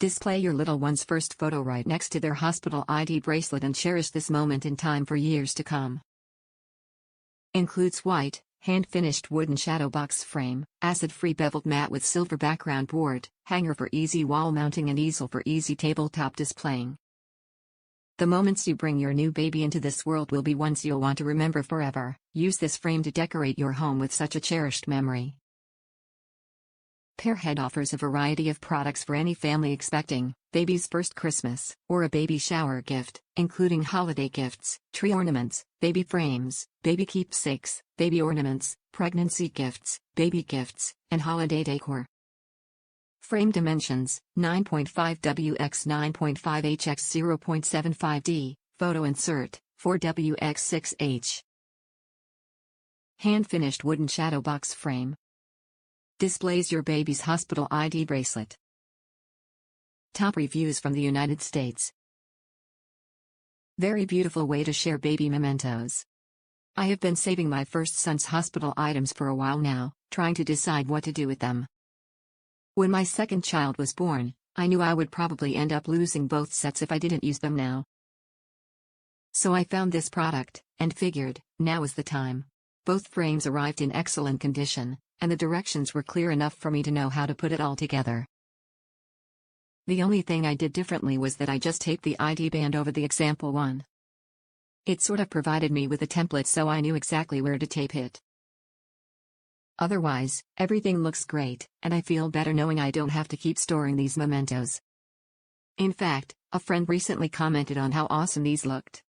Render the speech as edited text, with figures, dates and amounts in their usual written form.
Display your little one's first photo right next to their hospital ID bracelet and cherish this moment in time for years to come. Includes white, hand-finished wooden shadowbox frame, acid-free beveled mat with silver background board, hanger for easy wall mounting and easel for easy tabletop displaying. The moments you bring your new baby into this world will be ones you'll want to remember forever. Use this frame to decorate your home with such a cherished memory. Pearhead offers a variety of products for any family expecting baby's first Christmas or a baby shower gift, including holiday gifts, tree ornaments, baby frames, baby keepsakes, baby ornaments, pregnancy gifts, and holiday decor. Frame dimensions: 9.5 x 9.5 x 0.75d. Photo insert: 4 x 6h. Hand-finished wooden shadowbox frame. Displays your baby's hospital ID bracelet. Top reviews from the United States. Very beautiful way to share baby mementos. I have been saving my first son's hospital items for a while now, trying to decide what to do with them. When my second child was born, I knew I would probably end up losing both sets if I didn't use them now. So I found this product, and figured, now is the time. Both frames arrived in excellent condition, and the directions were clear enough for me to know how to put it all together. The only thing I did differently was that I just taped the ID band over the example one. It sort of provided me with a template so I knew exactly where to tape it. Otherwise, everything looks great, and I feel better knowing I don't have to keep storing these mementos. In fact, a friend recently commented on how awesome these looked.